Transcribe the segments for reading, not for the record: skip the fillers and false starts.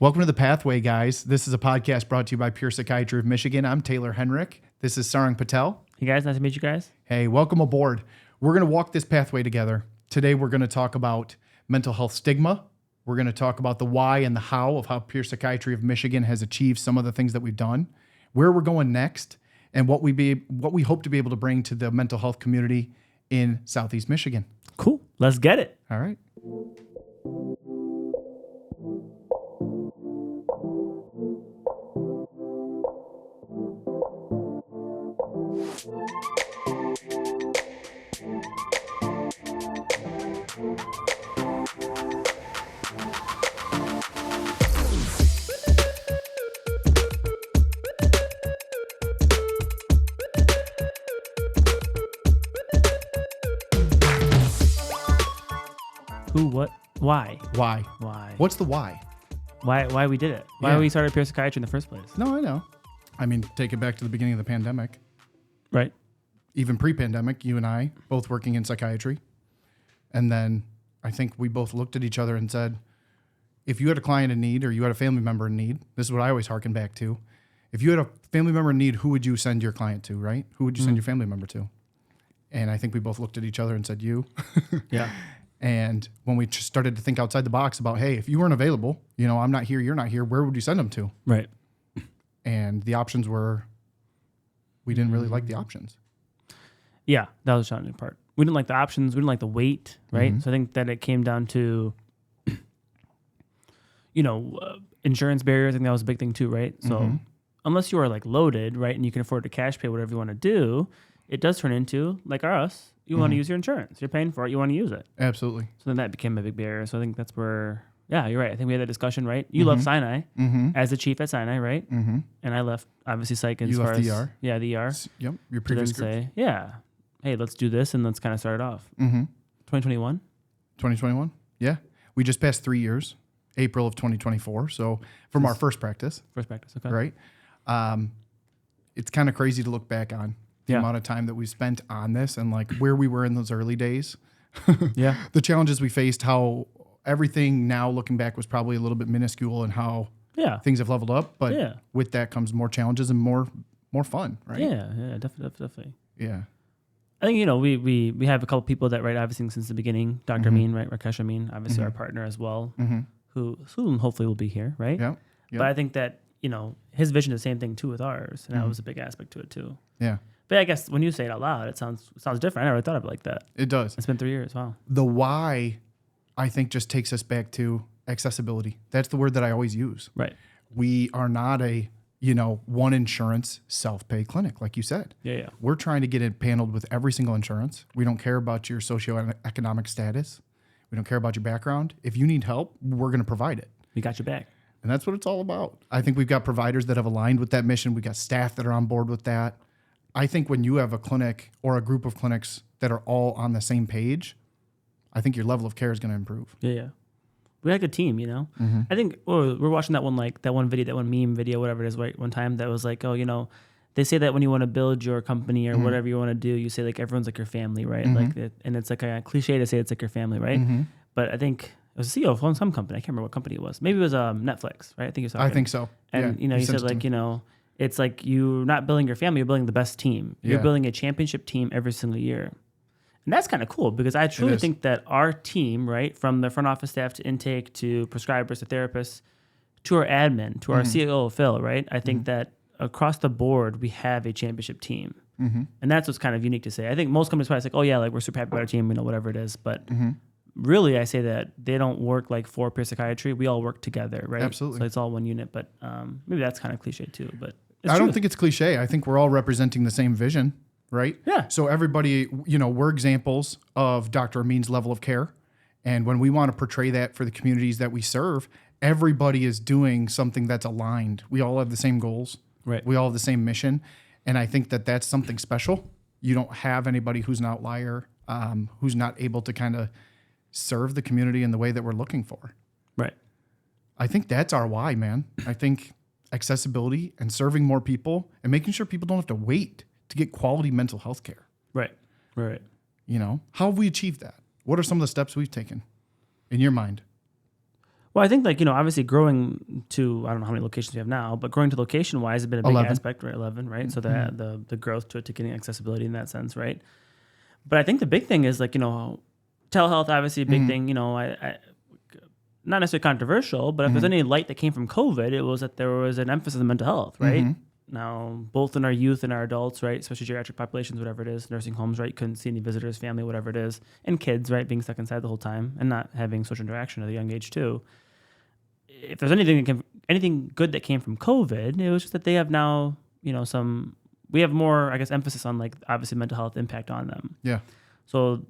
Welcome to The Pathway, guys. This is a podcast brought to you by Pure Psychiatry of Michigan. I'm Taylor Hennrick. This is Sarang Patel. Hey guys, nice to meet you guys. Hey, welcome aboard. We're going to walk this pathway together. Today, we're going to talk about mental health stigma. We're going to talk about the why and the how of how Pure Psychiatry of Michigan has achieved some of the things that we've done, where we're going next, and what we hope to be able to bring to the mental health community in Southeast Michigan. Cool. Let's get it. All right. Who, what, why? Why? Why? What's the why? Why we did it? Why Yeah. we started Pure Psychiatry in the first place? No, I know. I mean, take it back to the beginning of the pandemic. Right. Even pre-pandemic, you and I both working in psychiatry. And then I think we both looked at each other and said, if you had a client in need or you had a family member in need, this is what I always harken back to. If you had a family member in need, who would you send your client to, right? Who would you send your family member to? And I think we both looked at each other and said, you. Yeah. And when we started to think outside the box about, hey, if you weren't available, you know, I'm not here, you're not here, where would you send them to? Right. And the options were, we didn't really like the options. Yeah, that was the challenging part. We didn't like the options. We didn't like the weight, right? So I think that it came down to, insurance barriers. I think that was a big thing too, right? So unless you are like loaded, right, and you can afford to cash pay whatever you want to do, it does turn into, like us, you want to use your insurance. You're paying for it. You want to use it. Absolutely. So then that became a big barrier. So I think that's where, yeah, you're right. I think we had that discussion, right? You left Sinai as the chief at Sinai, right? And I left, obviously, psych as You far left as... the ER. Yeah, the ER. Yep, your To previous then group. say, yeah, hey, let's do this and let's kind of start it off. 2021? 2021? Yeah. We just passed 3 years, April of 2024. So from our first practice, First practice, okay. right? It's kind of crazy to look back on the amount of time that we spent on this and like where we were in those early days. Yeah. The challenges we faced, how everything now looking back was probably a little bit minuscule and how Yeah. things have leveled up. But Yeah. with that comes more challenges and more fun, right? Yeah, definitely. Yeah. I think, we have a couple people that, right, obviously since the beginning, Dr. Amin, right, Rakesh Amin, obviously our partner as well, who soon hopefully will be here, right? Yeah. But I think that, his vision is the same thing too with ours, and that was a big aspect to it too. Yeah. But I guess when you say it out loud, it sounds different. I never thought of it like that. It does. It's been 3 years. Wow. The why, I think, just takes us back to accessibility. That's the word that I always use. Right. We are not a, one insurance self-pay clinic, like you said. Yeah. We're trying to get it paneled with every single insurance. We don't care about your socioeconomic status. We don't care about your background. If you need help, we're going to provide it. We got your back. And that's what it's all about. I think we've got providers that have aligned with that mission. We've got staff that are on board with that. I think when you have a clinic or a group of clinics that are all on the same page, I think your level of care is going to improve. Yeah. We had a good team, I think we're watching that one video, that one meme video, whatever it is, right? One time that was like, they say that when you want to build your company or whatever you want to do, you say like everyone's like your family, right? And it's like a cliche to say it's like your family, right? But I think it was a CEO of some company. I can't remember what company it was. Maybe it was Netflix, right? I think it was. I think so. And yeah, you said like, it's like you're not building your family, you're building the best team. You're building a championship team every single year. And that's kind of cool because I truly think that our team, right, from the front office staff to intake to prescribers to therapists to our admin to our COO, Phil, right? I think that across the board, we have a championship team. And that's what's kind of unique to say. I think most companies probably say, like, oh, yeah, like we're super happy about our team, whatever it is. But really, I say that they don't work like for Pure Psychiatry. We all work together, right? Absolutely. So it's all one unit. But maybe that's kind of cliche too. But I don't think it's cliche. I think we're all representing the same vision, right? Yeah. So everybody, we're examples of Dr. Amin's level of care. And when we want to portray that for the communities that we serve, everybody is doing something that's aligned. We all have the same goals. Right. We all have the same mission. And I think that that's something special. You don't have anybody who's an outlier, who's not able to kind of serve the community in the way that we're looking for. Right. I think that's our why, man. I think accessibility and serving more people and making sure people don't have to wait to get quality mental health care. Right. How have we achieved that? What are some of the steps we've taken in your mind? Well, I think obviously growing to, I don't know how many locations we have now, but growing to location wise has been a big 11. aspect, right? 11, right? So the growth to getting accessibility in that sense, right? But I think the big thing is telehealth, obviously a big thing, I not necessarily controversial, but if there's any light that came from COVID, it was that there was an emphasis on mental health, right? Now, both in our youth and our adults, right, especially geriatric populations, whatever it is, nursing homes, right, you couldn't see any visitors, family, whatever it is, and kids, right, being stuck inside the whole time and not having social interaction at a young age too. If there's anything good that came from COVID, it was just that they have now, we have more, I guess, emphasis on obviously mental health impact on them. Yeah. So,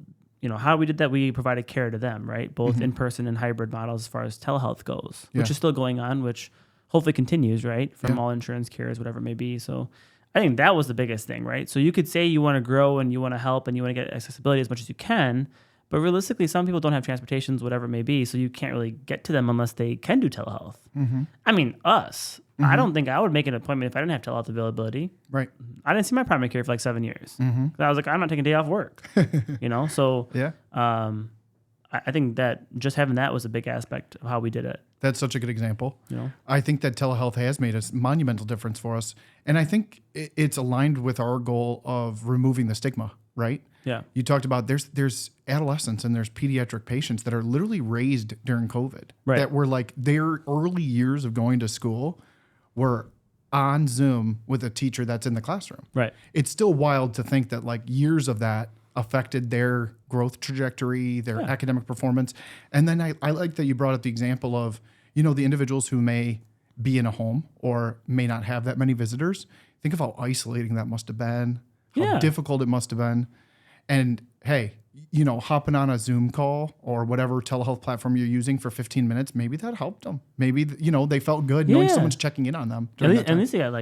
how we did that, we provided care to them, right, both in person and hybrid models as far as telehealth goes, which is still going on, which hopefully continues, right, from all insurance carriers, whatever it may be. So I think that was the biggest thing, right? So you could say you want to grow and you want to help and you want to get accessibility as much as you can, but realistically, some people don't have transportations, whatever it may be, so you can't really get to them unless they can do telehealth. I mean, us. I don't think I would make an appointment if I didn't have telehealth availability. Right. I didn't see my primary care for 7 years. I was like, I'm not taking a day off work. So I think that just having that was a big aspect of how we did it. That's such a good example. I think that telehealth has made a monumental difference for us. And I think it's aligned with our goal of removing the stigma, right? Yeah. You talked about there's adolescents and there's pediatric patients that are literally raised during COVID. Right. That were their early years of going to school were on Zoom with a teacher that's in the classroom. Right. It's still wild to think that years of that affected their growth trajectory, their academic performance. And then I like that you brought up the example of, the individuals who may be in a home or may not have that many visitors. Think of how isolating that must have been, how difficult it must have been. And hey, hopping on a Zoom call or whatever telehealth platform you're using for 15 minutes, maybe that helped them. Maybe, they felt good knowing someone's checking in on them. At least they got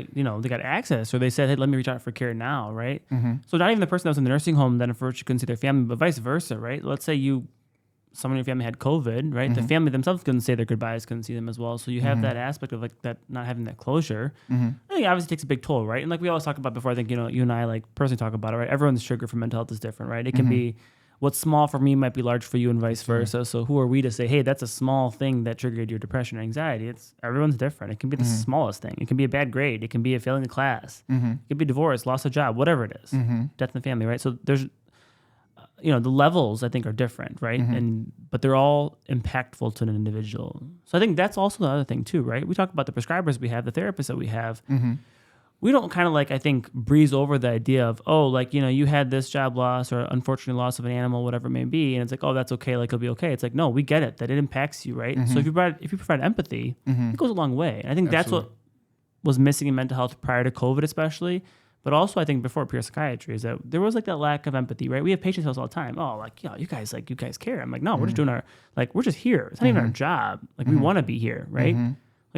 they got access, or they said, hey, let me reach out for care now, right? So not even the person that was in the nursing home then unfortunately couldn't see their family, but vice versa, right? Let's say someone in your family had COVID, right? The family themselves couldn't say their goodbyes, couldn't see them as well. So you have that aspect of that not having that closure. I think it obviously takes a big toll, right? And we always talk about before, I think, you and I personally talk about it, right? Everyone's trigger for mental health is different, right? It can be what's small for me might be large for you and vice versa. So who are we to say, hey, that's a small thing that triggered your depression or anxiety? Everyone's different. It can be the smallest thing. It can be a bad grade. It can be a failing a class. It could be divorce, loss of job, whatever it is, death in the family, right? So there's, the levels I think are different, right? But they're all impactful to an individual. So I think that's also the other thing too, right? We talk about the prescribers we have, the therapists that we have. We don't kind of I think breeze over the idea of, you had this job loss or unfortunate loss of an animal, whatever it may be. And it's that's okay. It'll be okay. It's no, we get it, that it impacts you, right? So if you provide empathy, it goes a long way. And I think that's what was missing in mental health prior to COVID, especially. But also, I think before Pure Psychiatry is that there was that lack of empathy, right? We have patients all the time. Oh, you guys care. I'm no, we're just doing our, we're just here. It's not even our job. We want to be here, right?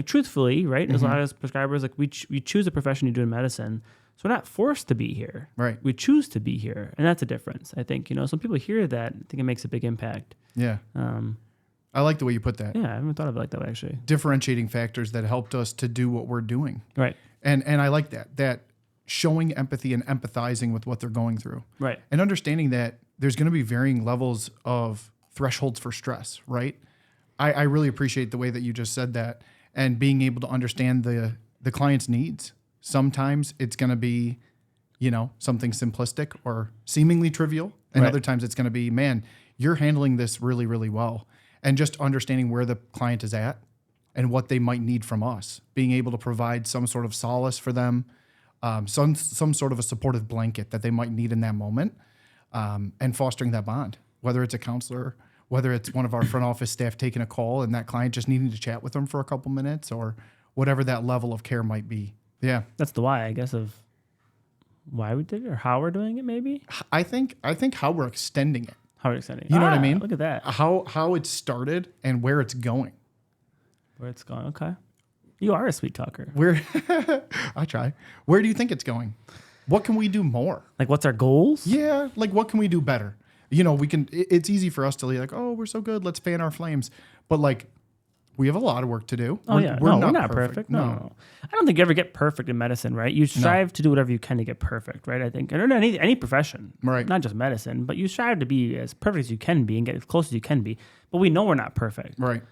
Truthfully, right? As long as prescribers, we choose a profession to do in medicine. So we're not forced to be here. Right. We choose to be here. And that's a difference. I think, some people hear that, I think it makes a big impact. Yeah. I like the way you put that. Yeah, I haven't thought of it like that way, actually. Differentiating factors that helped us to do what we're doing. Right. And I like that showing empathy and empathizing with what they're going through. Right. And understanding that there's going to be varying levels of thresholds for stress, right? I really appreciate the way that you just said that and being able to understand the client's needs. Sometimes it's going to be, something simplistic or seemingly trivial. And other times it's going to be, man, you're handling this really, really well. And just understanding where the client is at and what they might need from us. Being able to provide some sort of solace for them, some sort of a supportive blanket that they might need in that moment, and fostering that bond, whether it's a counselor, whether it's one of our front office staff taking a call and that client just needing to chat with them for a couple minutes, or whatever that level of care might be. Yeah. That's the why, I guess, of why we did it or how we're doing it, maybe? I think how we're extending it. How we're extending it. You know what I mean? Look at that. How it started and where it's going. Where it's going, okay. You are a sweet talker. I try. Where do you think it's going? What can we do more? What's our goals? Yeah, what can we do better? It's easy for us to be oh, we're so good, let's fan our flames. But we have a lot of work to do. Oh, we're not perfect. No. I don't think you ever get perfect in medicine, right? You strive to do whatever you can to get perfect, right? I think, and any profession, right? Not just medicine, but you strive to be as perfect as you can be and get as close as you can be. But we know we're not perfect, right?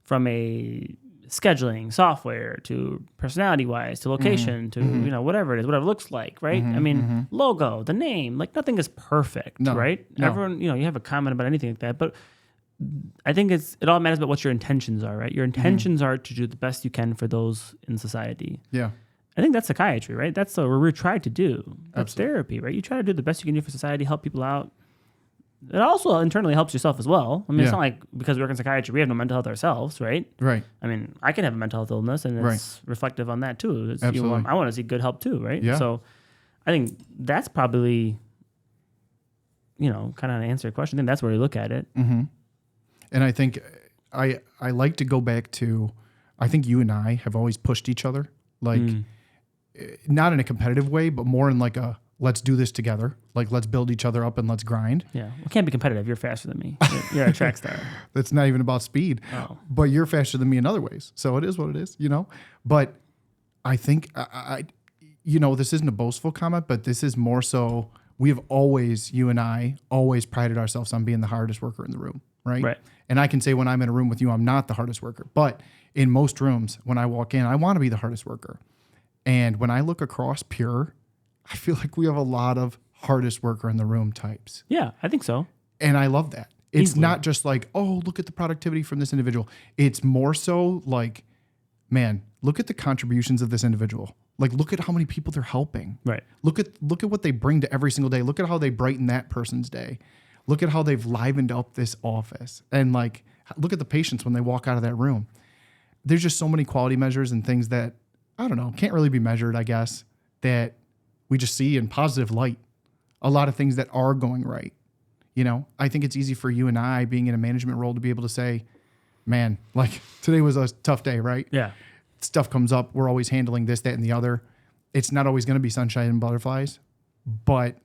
from a scheduling software to personality wise to location to whatever it is, whatever it looks like, right? I mean, logo, the name, like nothing is perfect, right? No. Everyone, you have a comment about anything like that, but I think it all matters about what your intentions are, right? Your intentions are to do the best you can for those in society. Yeah. I think that's psychiatry, right? That's what we try to do. That's Absolutely. therapy, right? You try to do the best you can do for society, help people out. It also internally helps yourself as well. I mean, it's not like because we work in psychiatry, we have no mental health ourselves, right? Right. I mean, I can have a mental health illness, and it's reflective on that too. Absolutely. I want to see good help too, right? Yeah. So I think that's probably, kind of an answer your question. I think that's where we look at it. Mm-hmm. And I think I like to go back to, I think you and I have always pushed each other, like not in a competitive way, but more in like a, let's do this together. Like, let's build each other up and let's grind. Yeah. We can't be competitive. You're faster than me. You're a track star. That's not even about speed. Oh. But you're faster than me in other ways. So it is what it is, But I think, this isn't a boastful comment, but this is more so, you and I always prided ourselves on being the hardest worker in the room, right? Right. And I can say when I'm in a room with you, I'm not the hardest worker. But in most rooms, when I walk in, I want to be the hardest worker. And when I look across Pure, I feel like we have a lot of hardest worker in the room types. Yeah, I think so. And I love that. It's Easily. not just like, oh, look at the productivity from this individual. It's more so like, man, look at the contributions of this individual. Like, look at how many people they're helping. Right. Look at what they bring to every single day. Look at how they brighten that person's day. Look at how they've livened up this office. And like, look at the patients when they walk out of that room. There's just so many quality measures and things that, I don't know, can't really be measured, I guess, that we just see in positive light. A lot of things that are going right. I think it's easy for you and I, being in a management role, to be able to say, man, like today was a tough day, right? Yeah. Stuff comes up. We're always handling this, that, and the other. It's not always going to be sunshine and butterflies. But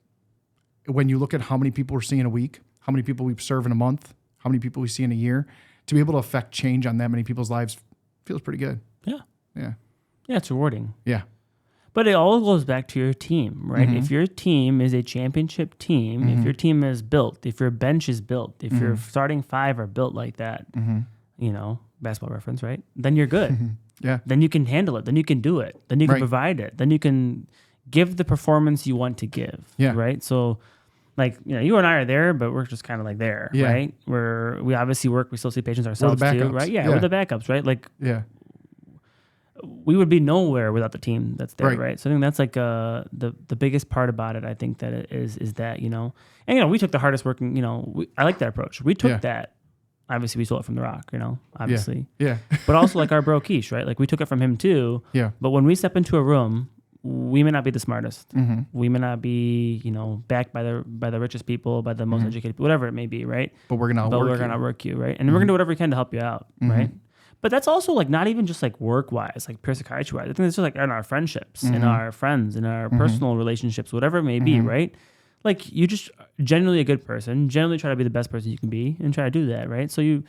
when you look at how many people we're seeing a week, how many people we serve in a month, how many people we see in a year, to be able to affect change on that many people's lives feels pretty good. Yeah. Yeah. Yeah, it's rewarding. Yeah. But it all goes back to your team, right? If your team is a championship team, if your team is built, if your bench is built, if your starting five are built like that, basketball reference, right? Then you're good. Yeah. Then you can handle it. Then you can do it. Then you can provide it. Then you can give the performance you want to give. Yeah. Right. So, like, you and I are there, but we're just kind of like there, right? We obviously work. We still see patients ourselves too, right? Yeah, we're the backups, right? Like, we would be nowhere without the team that's there, right? So I think that's like the biggest part about it. I think that it is that, and we took the hardest working. I like that approach. We took that. Obviously, we stole it from The Rock, obviously. Yeah. But also like our bro Keish, right? Like we took it from him too. Yeah. But when we step into a room, we may not be the smartest. We may not be, backed by the richest people, by the most educated people, whatever it may be, right? But we're gonna outwork you, right? And we're gonna do whatever we can to help you out, right? But that's also like not even just like work wise, like pure psychiatry wise. I think it's just like in our friendships, in our friends, in our personal relationships, whatever it may be, right? Like you just genuinely a good person, generally try to be the best person you can be and try to do that, right? So you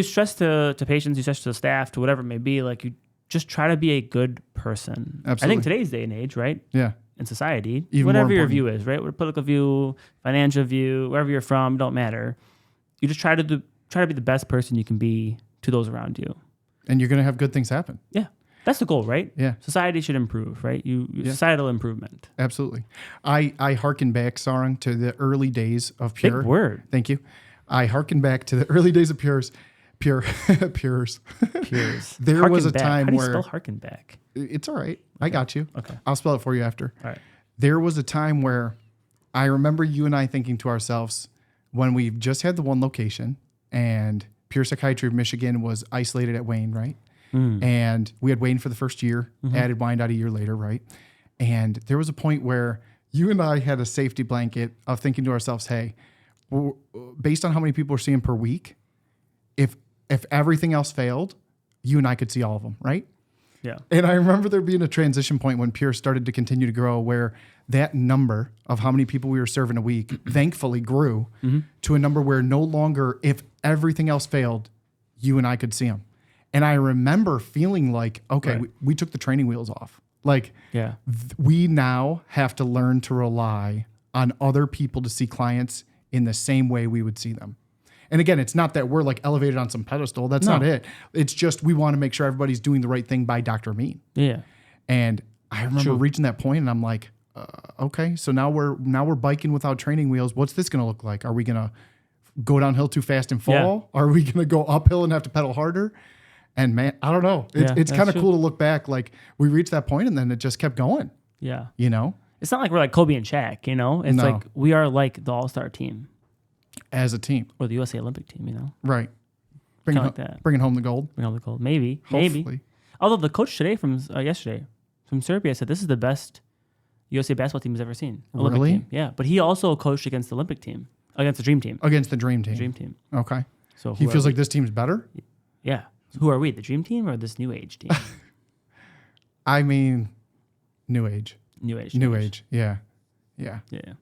stress to patients, you stress to staff, to whatever it may be, like you just try to be a good person. Absolutely. I think today's day and age, right? Yeah. In society, Even whatever more your important. view is, right? What political view, financial view, wherever you're from, don't matter. You just try to be the best person you can be to those around you. And you're going to have good things happen. Yeah. That's the goal, right? Yeah. Society should improve, right? Societal improvement. Absolutely. I hearken back, Sarang, to the early days of Pure. Big word. Thank you. I hearken back to the early days of Pures. Pures. There was a time How do you where... spell harken back? It's all right. I got you. Okay. I'll spell it for you after. All right. There was a time where I remember you and I thinking to ourselves, when we just had the one location and Pure Psychiatry of Michigan was isolated at Wayne, right? And we had Wayne for the first year, added Wyandotte a year later, right? And there was a point where you and I had a safety blanket of thinking to ourselves, hey, based on how many people we're seeing per week, if everything else failed, you and I could see all of them, right? Yeah. And I remember there being a transition point when Pure started to continue to grow where that number of how many people we were serving a week thankfully grew to a number where no longer, if everything else failed, you and I could see them. And I remember feeling like, okay, we took the training wheels off. Like, we now have to learn to rely on other people to see clients in the same way we would see them. And again, it's not that we're like elevated on some pedestal. That's not it. It's just we want to make sure everybody's doing the right thing by Dr. Amin. Yeah. And I remember reaching that point and I'm like, okay, so now we're biking without training wheels. What's this going to look like? Are we going to go downhill too fast and fall? Yeah. Are we going to go uphill and have to pedal harder? And man, I don't know. It's kind of cool to look back. Like we reached that point and then it just kept going. Yeah. You know? It's not like we're like Kobe and Shaq, you know? It's like we are like the all-star team. As a team. Or the USA Olympic team, you know? Right. Bringing home the gold. Bringing home the gold. Maybe. Hopefully. Maybe. Although the coach today from yesterday from Serbia said this is the best USA basketball team has ever seen. Olympic team. Yeah. But he also coached against the Olympic team. Against the Dream Team. Against the Dream Team. Dream Team. Okay. So he feels like this team's better? Yeah. So who are we? The Dream Team or this New Age team? I mean, New Age. New Age. New Age. Yeah. Yeah. Yeah.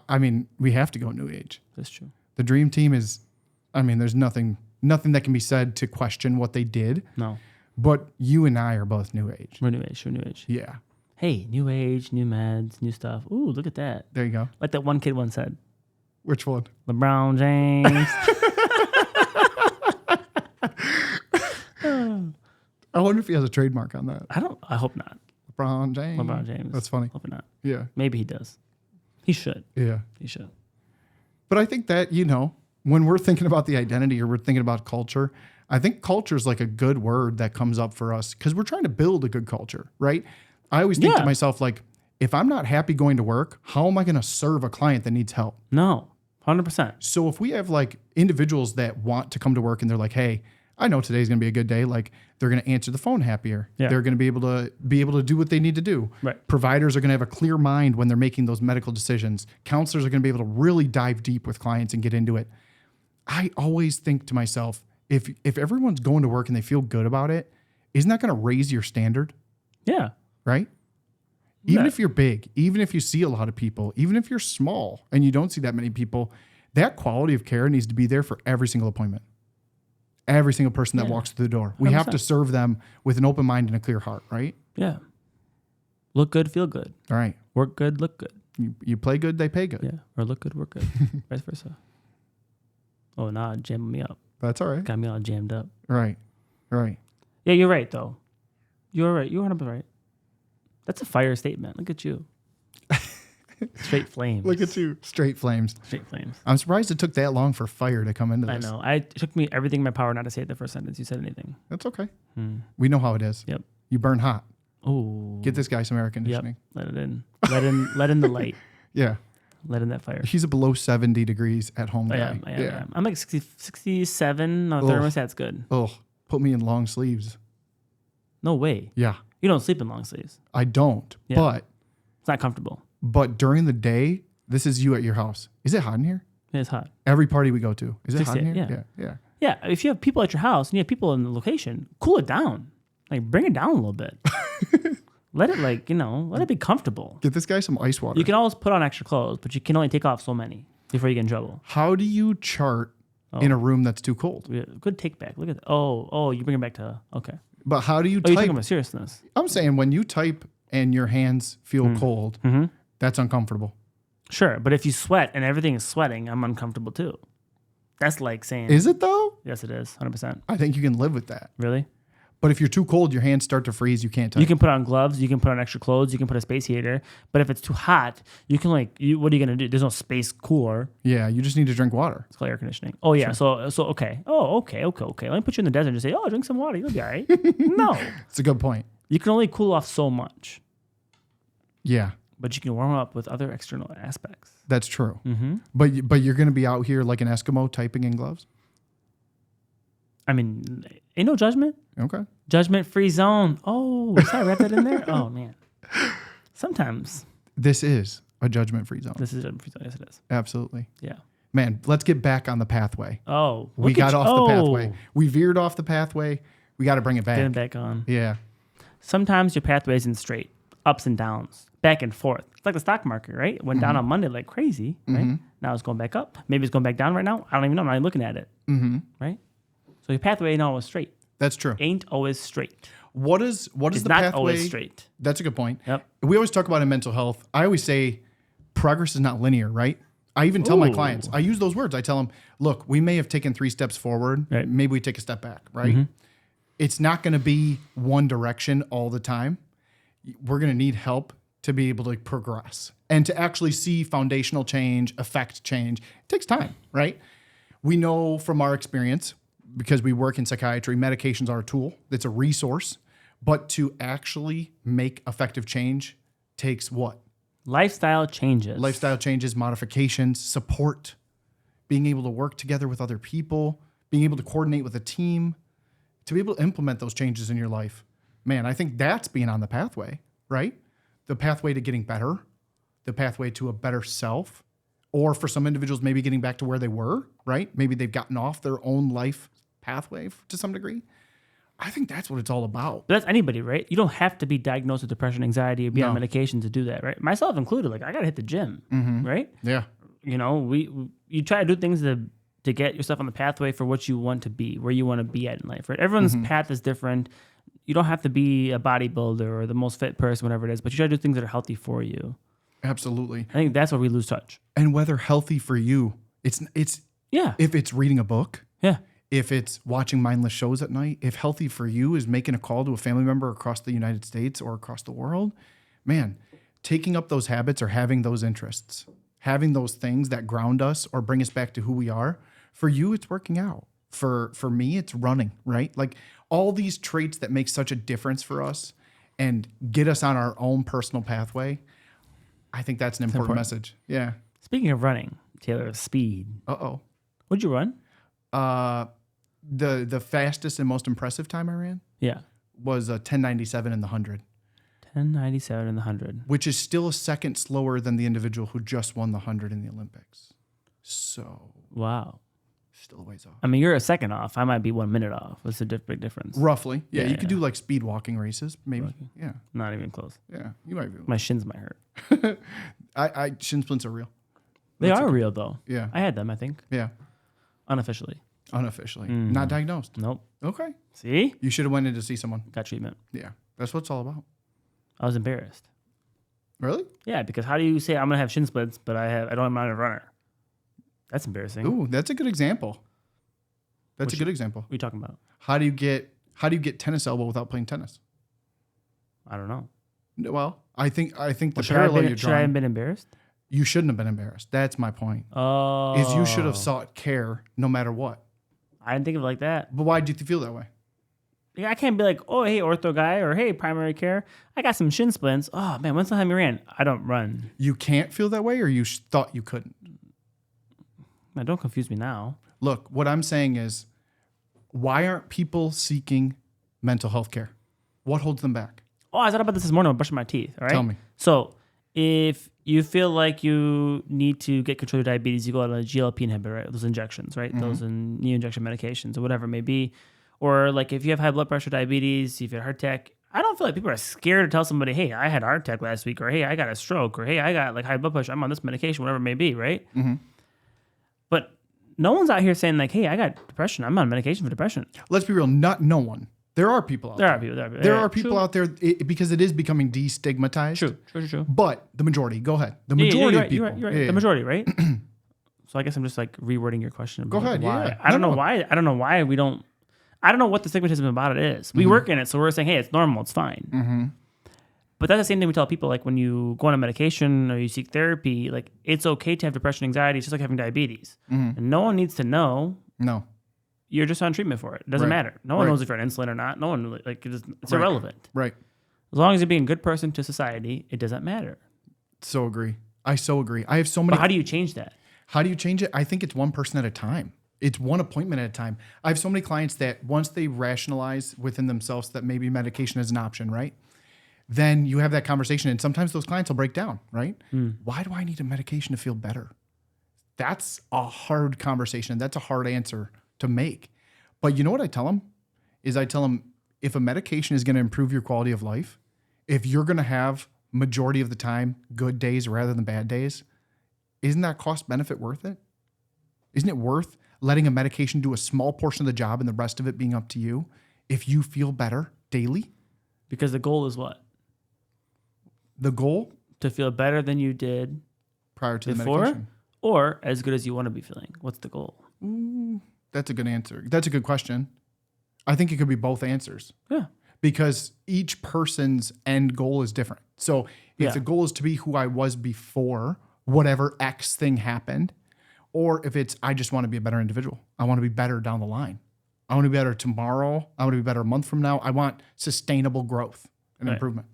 I mean, we have to go New Age. That's true. The Dream Team is, I mean, there's nothing that can be said to question what they did. No. But you and I are both New Age. We're New Age. We're New Age. Yeah. Hey, New Age, new meds, new stuff. Ooh, look at that. There you go. Like that one kid once said. Which one? LeBron James. I wonder if he has a trademark on that. I hope not. LeBron James. That's funny. Hope not. Yeah. Maybe he does. He should. Yeah. He should. But I think that, when we're thinking about the identity or we're thinking about culture, I think culture is like a good word that comes up for us because we're trying to build a good culture, right? I always think to myself, like, if I'm not happy going to work, how am I going to serve a client that needs help? No, 100%. So if we have like individuals that want to come to work and they're like, hey, I know today's going to be a good day. Like they're going to answer the phone happier. Yeah. They're going to be able to do what they need to do. Right. Providers are going to have a clear mind when they're making those medical decisions. Counselors are going to be able to really dive deep with clients and get into it. I always think to myself, if everyone's going to work and they feel good about it, isn't that going to raise your standard? Yeah. Right? Even if you're big, even if you see a lot of people, even if you're small and you don't see that many people, that quality of care needs to be there for every single appointment. Every single person that walks through the door. We 100%. Have to serve them with an open mind and a clear heart, right? Yeah. Look good, feel good. All right. Work good, look good. You play good, they pay good. Yeah. Or look good, work good. Vice versa. Oh, nah, jamming me up. That's all right. Got me all jammed up. Right. Right. Yeah, you're right, though. You're right. You're 100% right. That's a fire statement. Look at you. Straight flames. Look at you. Straight flames. Straight flames. I'm surprised it took that long for fire to come into this. I know. It took me everything in my power not to say the first sentence you said anything. That's okay. We know how it is. Yep. You burn hot. Oh. Get this guy some air conditioning. Yep. Let it in. Let in the light. Yeah. Let in that fire. He's a below 70 degrees at home guy. I am. I'm like 67. No, thermostat's good. Oh, put me in long sleeves. No way. Yeah. You don't sleep in long sleeves. I don't, but it's not comfortable. But during the day, this is you at your house. Is it hot in here? It's hot. Every party we go to. Is it hot in here? Yeah. Yeah. If you have people at your house and you have people in the location, cool it down. Like bring it down a little bit. Let it let it be comfortable. Get this guy some ice water. You can always put on extra clothes, but you can only take off so many before you get in trouble. How do you chart in a room that's too cold? Yeah, good take back. Look at that. Oh, you bring it back to, okay. But how do you type? You're talking about seriousness. I'm saying when you type and your hands feel cold, that's uncomfortable. Sure, but if you sweat and everything is sweating, I'm uncomfortable too. That's like saying... Is it though? Yes, it is. 100%. I think you can live with that. Really? But if you're too cold, your hands start to freeze. You can't type. You can put on gloves. You can put on extra clothes. You can put a space heater. But if it's too hot, you can what are you going to do? There's no space cooler. Yeah, you just need to drink water. It's called air conditioning. Oh, yeah. Sure. So okay. Oh, okay. Let me put you in the desert and just say, drink some water. You'll be all right. No. It's a good point. You can only cool off so much. Yeah. But you can warm up with other external aspects. That's true. Mm-hmm. But you're going to be out here like an Eskimo typing in gloves? I mean, ain't no judgment. Okay. Judgment-free zone. Oh, sorry, wrap that in there? Oh, man. Sometimes. This is a judgment-free zone. This is a judgment-free zone. Yes, it is. Absolutely. Yeah. Man, let's get back on the pathway. Oh. We got off the pathway. We veered off the pathway. We got to bring it back. Get it back on. Yeah. Sometimes your pathway isn't straight. Ups and downs. Back and forth. It's like the stock market, right? It went down on Monday like crazy, right? Now it's going back up. Maybe it's going back down right now. I don't even know. I'm not even looking at it. Right? So your pathway ain't always straight. That's true. Ain't always straight. What is the not pathway? Always straight. That's a good point. Yep. We always talk about in mental health. I always say progress is not linear, right? I even tell my clients, I use those words. I tell them, look, we may have taken 3 steps forward. Right. Maybe we take a step back, right? It's not going to be one direction all the time. We're going to need help to be able to progress and to actually see foundational change, affect change. It takes time, right? We know from our experience, because we work in psychiatry, medications are a tool. It's a resource. But to actually make effective change takes what? Lifestyle changes. Lifestyle changes, modifications, support, being able to work together with other people, being able to coordinate with a team, to be able to implement those changes in your life. Man, I think that's being on the pathway, right? The pathway to getting better, the pathway to a better self, or for some individuals, maybe getting back to where they were, right? Maybe they've gotten off their own life pathway to some degree. I think that's what it's all about. But that's anybody, right? You don't have to be diagnosed with depression, anxiety, or be on medication to do that, right? Myself included. Like, I got to hit the gym, right? Yeah. You know, you try to do things to get yourself on the pathway for what you want to be, where you want to be at in life, right? Everyone's path is different. You don't have to be a bodybuilder or the most fit person, whatever it is, but you try to do things that are healthy for you. Absolutely. I think that's where we lose touch. And whether healthy for you, it's if it's reading a book, if it's watching mindless shows at night, if healthy for you is making a call to a family member across the United States or across the world, man, taking up those habits or having those interests, having those things that ground us or bring us back to who we are, for you, it's working out. For me, it's running, right? Like all these traits that make such a difference for us and get us on our own personal pathway. I think that's an important message. Yeah. Speaking of running, Taylor, speed. What'd you run? The fastest and most impressive time I ran was a 10:97 in the 100. 10:97 in the 100. Which is still a second slower than the individual who just won the 100 in the Olympics. So. Wow. Still a ways off. I mean, you're a second off. I might be 1 minute off. What's the big difference? Roughly. Yeah, you could do like speed walking races, maybe. Yeah. Not even close. Yeah, you might be. My shins might hurt. Shin splints are real. They are real, though. Yeah. I had them, I think. Yeah. Unofficially. Not diagnosed. Nope. Okay. See? You should have went in to see someone. Got treatment. Yeah. That's what it's all about. I was embarrassed. Really? Yeah, because how do you say I'm gonna have shin splints, but I'm not a runner? That's embarrassing. Ooh, that's a good example. That's a good example. What are you talking about? How do you get tennis elbow without playing tennis? I don't know. Well, I think the should parallel you're should I drawing. have been embarrassed? You shouldn't have been embarrassed. That's my point. Oh. Is you should have sought care no matter what. I didn't think of it like that. But why did you feel that way? Yeah, I can't be like, oh, hey, ortho guy, or hey, primary care. I got some shin splints. Oh, man, when's the time you ran? I don't run. You can't feel that way, or you thought you couldn't? Now, don't confuse me now. Look, what I'm saying is, why aren't people seeking mental health care? What holds them back? Oh, I thought about this morning when brushing my teeth. All right. Tell me. So, if you feel like you need to get control of your diabetes, you go on a GLP inhibitor, right? Those injections, right? Those knee injection medications or whatever it may be. Or like if you have high blood pressure, diabetes, if you have heart attack, I don't feel like people are scared to tell somebody, hey, I had a heart attack last week, or hey, I got a stroke, or hey, I got like high blood pressure, I'm on this medication, whatever it may be, right? But no one's out here saying like, hey, I got depression, I'm on medication for depression. Let's be real, not no one. There are people out there. There are people out there because it is becoming destigmatized. True. But the majority, go ahead. The majority of people. You're right. The majority, right? So I guess I'm just like rewording your question. Go ahead. Why. Yeah. I don't know why we don't. I don't know what the stigmatism about it is. We work in it, so we're saying, hey, it's normal, it's fine. But that's the same thing we tell people, like when you go on a medication or you seek therapy, like it's okay to have depression, anxiety, it's just like having diabetes. And no one needs to know. No. You're just on treatment for it. It doesn't matter. No one knows if you're on insulin or not. No one, like, it's irrelevant. Right. As long as you're being a good person to society, it doesn't matter. So agree. I so agree. I have so many. But how do you change that? How do you change it? I think it's one person at a time. It's one appointment at a time. I have so many clients that once they rationalize within themselves that maybe medication is an option, right? Then you have that conversation, and sometimes those clients will break down, right? Why do I need a medication to feel better? That's a hard conversation. That's a hard answer to make. But you know what I tell them? I tell them, if a medication is going to improve your quality of life, if you're going to have majority of the time good days rather than bad days, isn't that cost benefit worth it? Isn't it worth letting a medication do a small portion of the job and the rest of it being up to you if you feel better daily? Because the goal is what? The goal? To feel better than you did prior to before? the medication. or as good as you want to be feeling? What's the goal? That's a good answer. That's a good question. I think it could be both answers. Yeah. Because each person's end goal is different. So if the goal is to be who I was before whatever X thing happened, or if it's I just want to be a better individual. I want to be better down the line. I want to be better tomorrow. I want to be better a month from now. I want sustainable growth and improvement.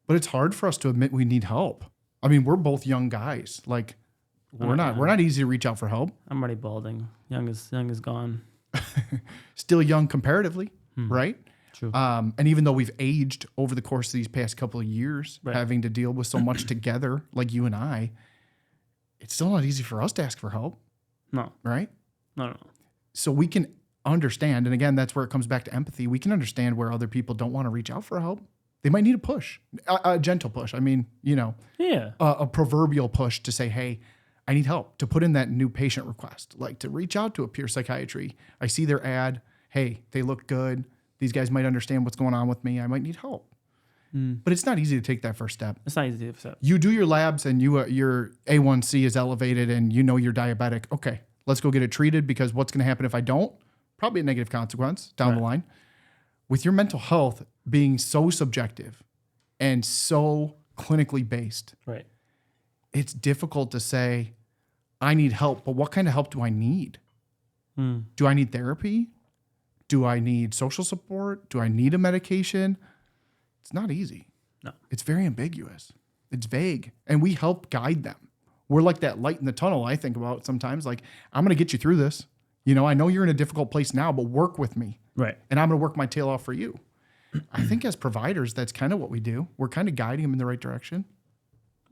But it's hard for us to admit we need help. I mean, we're both young guys. Like we're not easy to reach out for help. I'm already balding. Young is gone. Still young comparatively, right? True. And even though we've aged over the course of these past couple of years, having to deal with so much together, like you and I, it's still not easy for us to ask for help. No. Right? No. So we can understand, and again, that's where it comes back to empathy. We can understand where other people don't want to reach out for help. They might need a push, a gentle push. I mean, a proverbial push to say, hey, I need help, to put in that new patient request, like to reach out to a Pure Psychiatry. I see their ad. Hey, they look good. These guys might understand what's going on with me. I might need help. But it's not easy to take that first step. It's not easy to take that step. You do your labs and your A1C is elevated and you know you're diabetic. Okay, let's go get it treated, because what's going to happen if I don't? Probably a negative consequence down the line. With your mental health being so subjective and so clinically based, it's difficult to say, I need help, but what kind of help do I need? Do I need therapy? Do I need social support? Do I need a medication? It's not easy. No. It's very ambiguous. It's vague. And we help guide them. We're like that light in the tunnel, I think about sometimes. Like, I'm going to get you through this. I know you're in a difficult place now, but work with me. Right. And I'm going to work my tail off for you. I think as providers, that's kind of what we do. We're kind of guiding them in the right direction.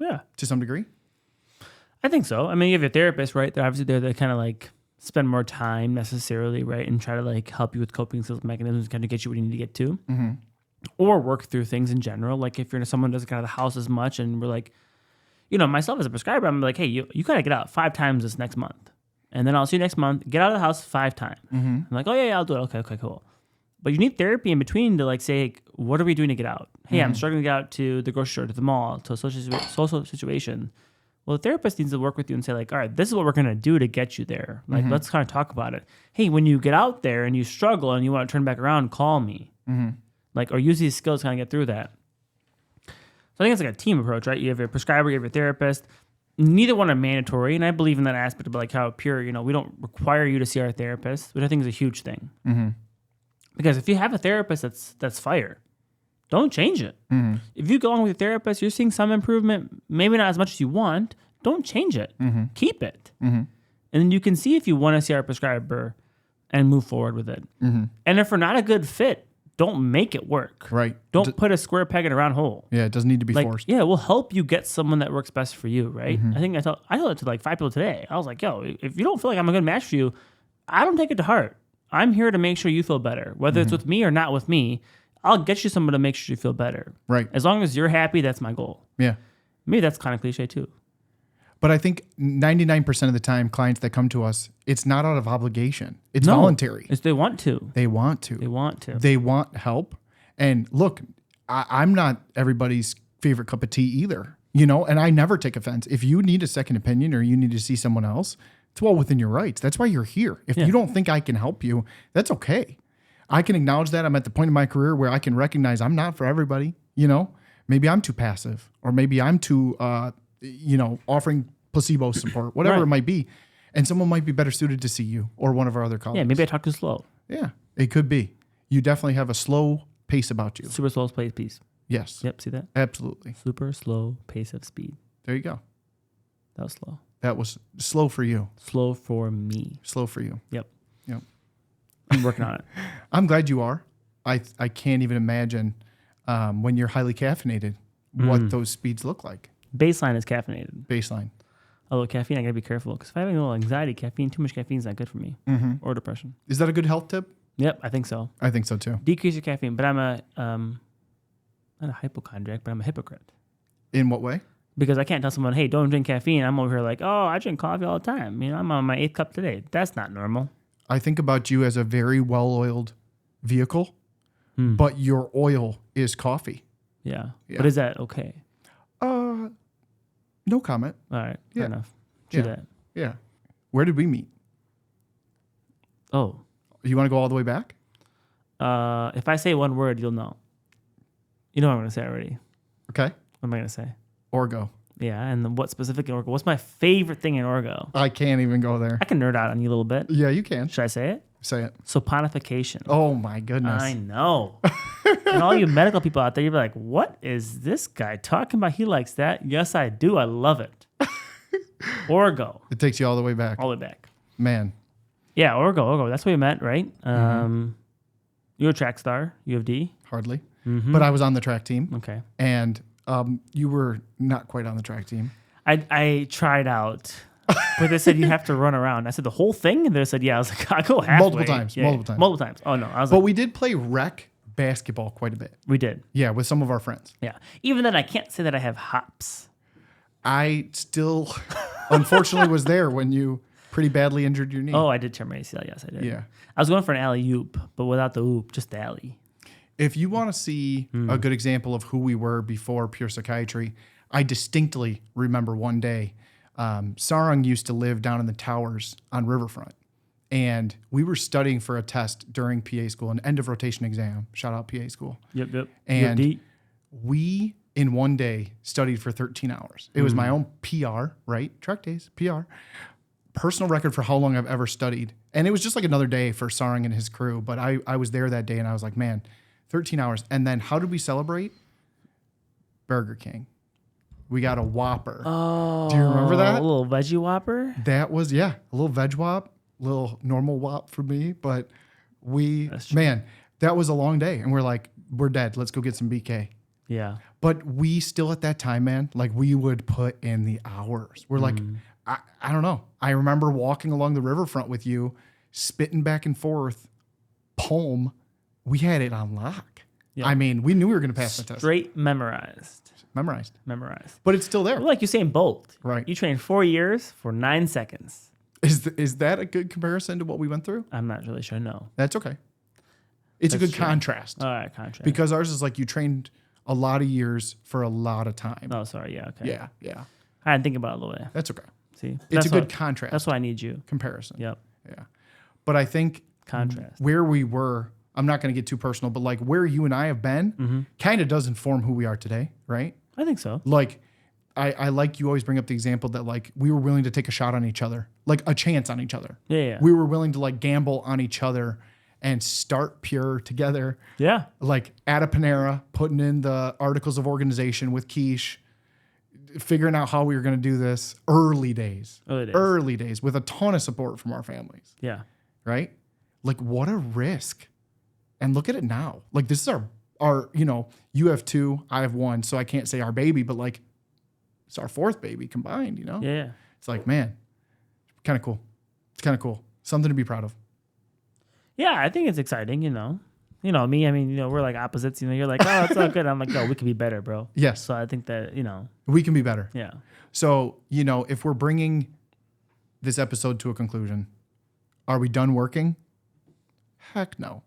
Yeah. To some degree. I think so. I mean, you have your therapist, right? They're obviously there to kind of like spend more time necessarily, right? And try to like help you with coping skills mechanisms, kind of get you where you need to get to. Mm-hmm. Or work through things in general. Like if you're someone who doesn't get out of the house as much, and we're like, myself as a prescriber, I'm like, hey, you got to get out 5 times this next month. And then I'll see you next month. Get out of the house 5 times. I'm like, oh, yeah, I'll do it. Okay, cool. But you need therapy in between to like say, what are we doing to get out? Hey, I'm struggling to get out to the grocery store, to the mall, to a social situation. Well, the therapist needs to work with you and say like, all right, this is what we're going to do to get you there. Like, let's kind of talk about it. Hey, when you get out there and you struggle and you want to turn back around, call me. Like, or use these skills to kind of get through that. So I think it's like a team approach, right? You have your prescriber, you have your therapist. Neither one are mandatory, and I believe in that aspect of like how Pure, we don't require you to see our therapist, which I think is a huge thing. Because if you have a therapist that's fire, don't change it. If you go on with your therapist, you're seeing some improvement, maybe not as much as you want, don't change it. Keep it. And then you can see if you want to see our prescriber and move forward with it. And if we're not a good fit, don't make it work. Right. Don't put a square peg in a round hole. Yeah, it doesn't need to be forced. Yeah, we'll help you get someone that works best for you, right? I think I told it to like 5 people today. I was like, yo, if you don't feel like I'm a good match for you, I don't take it to heart. I'm here to make sure you feel better. Whether it's with me or not with me, I'll get you someone to make sure you feel better. Right. As long as you're happy, that's my goal. Yeah. Maybe that's kind of cliche too. But I think 99% of the time, clients that come to us, it's not out of obligation. It's voluntary. They want to. They want to. They want to. They want help. And look, I'm not everybody's favorite cup of tea either, and I never take offense. If you need a second opinion or you need to see someone else, it's well within your rights. That's why you're here. If you don't think I can help you, that's okay. I can acknowledge that. I'm at the point in my career where I can recognize I'm not for everybody, Maybe I'm too passive, or maybe I'm too, offering placebo support, whatever it might be. And someone might be better suited to see you or one of our other colleagues. Yeah, maybe I talk too slow. Yeah, it could be. You definitely have a slow pace about you. Super slow pace. Yes. Yep, see that? Absolutely. Super slow pace of speed. There you go. That was slow. That was slow for you. Slow for me. Slow for you. Yep. Yep. I'm working on it. I'm glad you are. I can't even imagine when you're highly caffeinated what those speeds look like. Baseline is caffeinated. Baseline. Although caffeine, I gotta be careful because if I have a little anxiety, too much caffeine is not good for me or depression. Is that a good health tip? Yep, I think so. I think so too. Decrease your caffeine, but I'm not a hypochondriac, but I'm a hypocrite. In what way? Because I can't tell someone, hey, don't drink caffeine. I'm over here like, oh, I drink coffee all the time. I'm on my 8th cup today. That's not normal. I think about you as a very well-oiled vehicle, but your oil is coffee. Yeah. But is that okay? No comment. All right. Fair enough. True Yeah. that. Yeah. Where did we meet? Oh. You want to go all the way back? If I say one word, you'll know. You know what I'm going to say already. Okay. What am I going to say? Orgo. Yeah, and then what specific in Orgo? What's my favorite thing in Orgo? I can't even go there. I can nerd out on you a little bit. Yeah, you can. Should I say it? Say it. Saponification. Oh, my goodness. I know. And all you medical people out there, you're like, what is this guy talking about? He likes that. Yes, I do. I love it. Orgo. It takes you all the way back. All the way back. Man. Yeah, Orgo. That's where we met, right? You're a track star, U of D. Hardly. But I was on the track team. Okay. And you were not quite on the track team. I tried out, but they said you have to run around. I said the whole thing, and they said, yeah. I was like, I'll go halfway. Multiple times. Multiple times. Oh, no. I was But like, we did play rec basketball quite a bit. we did. Yeah, with some of our friends. Yeah. Even then, I can't say that I have hops. I still, unfortunately, was there when you pretty badly injured your knee. Oh, I did tear my ACL. Yes, I did. Yeah. I was going for an alley-oop, but without the oop, just the alley. If you want to see a good example of who we were before Pure Psychiatry, I distinctly remember one day, Sarang used to live down in the towers on Riverfront. And we were studying for a test during PA school, an end of rotation exam. Shout out PA school. Yep. And we, in one day, studied for 13 hours. It was my own PR, right? Track days, PR. Personal record for how long I've ever studied. And it was just like another day for Sarang and his crew. But I was there that day and I was like, man, 13 hours. And then how did we celebrate? Burger King. We got a Whopper. Oh. Do you remember that? A little veggie Whopper? That was, a little veg Whop, little normal Whop for me. But man, that was a long day. And we're like, we're dead. Let's go get some BK. Yeah. But we still at that time, man, like we would put in the hours. We're like, I don't know. I remember walking along the riverfront with you, spitting back and forth, poem. We had it on lock. Yeah. I mean, we knew we were going to pass the test. Straight memorized. Memorized. But it's still there. Well, like Usain Bolt. Right. You trained 4 years for 9 seconds. Is that a good comparison to what we went through? I'm not really sure. No. That's okay. It's a good contrast. All right, contrast. Because ours is like you trained a lot of years for a lot of time. Oh, sorry. Yeah, okay. Yeah. I didn't think about it all the way. That's okay. See? It's a good contrast. That's why I need you. Comparison. Yep. Yeah. But I think contrast. Where we were, I'm not going to get too personal, but like where you and I have been kind of does inform who we are today, right? I think so. Like, I like you always bring up the example that like we were willing to take a shot on each other, like a chance on each other. Yeah. We were willing to like gamble on each other and start Pure together. Yeah. Like at a Panera, putting in the articles of organization with Quiche, figuring out how we were going to do this. Early days with a ton of support from our families. Yeah. Right? Like what a risk. And look at it now. Like this is our, you have 2, I have 1. So I can't say our baby, but like it's our 4th baby combined, Yeah. It's like, man, kind of cool. It's kind of cool. Something to be proud of. Yeah. I think it's exciting, me, I mean, we're like opposites, you're like, oh, it's all good. I'm like, no, we can be better, bro. Yes. So I think that, we can be better. Yeah. So, if we're bringing this episode to a conclusion, are we done working? Heck no.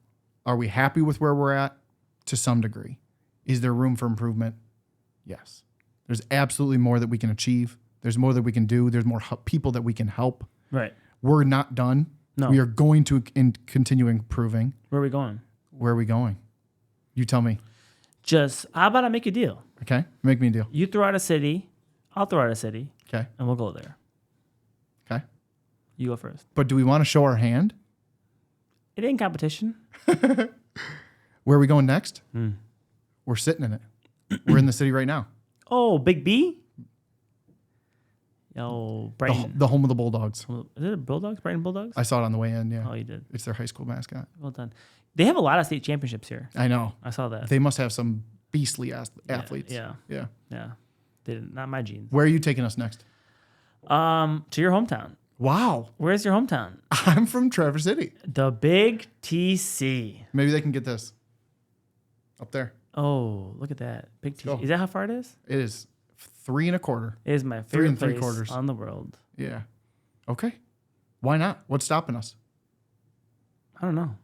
Are we happy with where we're at? To some degree. Is there room for improvement? Yes. There's absolutely more that we can achieve. There's more that we can do. There's more people that we can help. Right. We're not done. No. We are going to continue improving. Where are we going? Where are we going? You tell me. How about I make a deal? Okay. Make me a deal. You throw out a city. I'll throw out a city. Okay. And we'll go there. Okay. You go first. But do we want to show our hand? It ain't competition. Where are we going next? We're sitting in it. We're in the city right now. Oh, Big B? Yo, Brighton. The home of the Bulldogs. Is it Bulldogs? Brighton Bulldogs? I saw it on the way in, yeah. Oh, you did? It's their high school mascot. Well done. They have a lot of state championships here. I know. I saw that. They must have some beastly athletes. Yeah. They didn't. Not my genes. Where are you taking us next? To your hometown. Wow. Where's your hometown? I'm from Traverse City. The Big TC. Maybe they can get this. Up there. Oh, look at that. Big TC. Go. Is that how far it is? It is 3 1/4. It is my 3 favorite place 3/4 on the world. Yeah. Okay. Why not? What's stopping us? I don't know.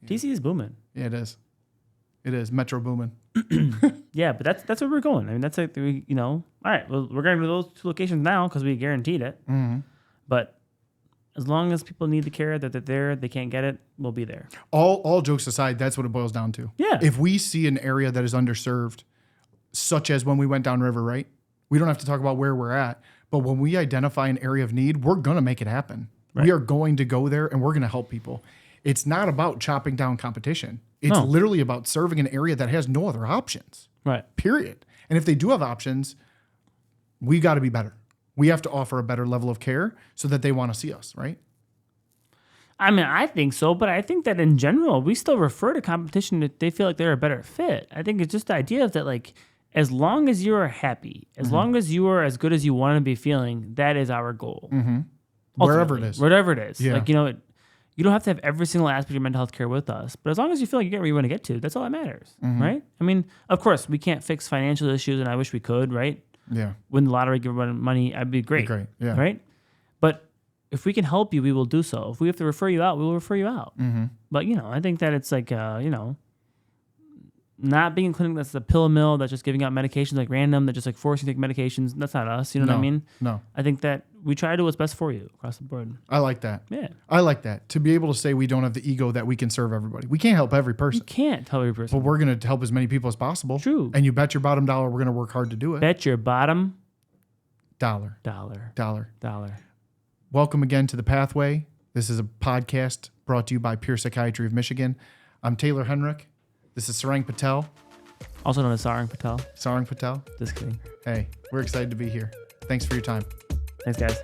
TC is booming. Yeah, it is. It is. Metro booming. Yeah, Yeah, but that's where we're going. I mean, that's like, all right, well, we're going to those 2 locations now because we guaranteed it. Mm-hmm. But as long as people need the care, that they're there, they can't get it, we'll be there. All jokes aside, that's what it boils down to. Yeah. If we see an area that is underserved, such as when we went downriver, right? We don't have to talk about where we're at, but when we identify an area of need, we're going to make it happen. Right. We are going to go there and we're going to help people. It's not about chopping down competition. It's literally about serving an area that has no other options. Right. Period. And if they do have options, we got to be better. We have to offer a better level of care so that they want to see us, right? I mean, I think so, but I think that in general, we still refer to competition if they feel like they're a better fit. I think it's just the idea of that, like, as long as you are happy, as long as you are as good as you want to be feeling, that is our goal. Mm-hmm. Wherever it is. Whatever it is. Yeah. Like, you don't have to have every single aspect of your mental health care with us, but as long as you feel like you get where you want to get to, that's all that matters, right? I mean, of course, we can't fix financial issues, and I wish we could, right? Yeah. Win the lottery, give everyone money, I'd be great. Yeah. Right? But if we can help you, we will do so. If we have to refer you out, we will refer you out. Mm-hmm. But, I think that it's like, not being a clinic that's a pill mill that's just giving out medications like random, that just like forcing you to take medications. That's not us. You know what I mean? No. I think that we try to do what's best for you across the board. I like that. Yeah. I like that. To be able to say we don't have the ego that we can serve everybody. We can't help every person. You can't help every person. But we're going to help as many people as possible. True. And you bet your bottom dollar we're going to work hard to do it. Bet your bottom dollar. Welcome again to The Pathway. This is a podcast brought to you by Pure Psychiatry of Michigan. I'm Taylor Hennrick. This is Sarang Patel. Also known as Sarang Patel. Sarang Patel. Just kidding. Hey, we're excited to be here. Thanks for your time. Thanks, guys.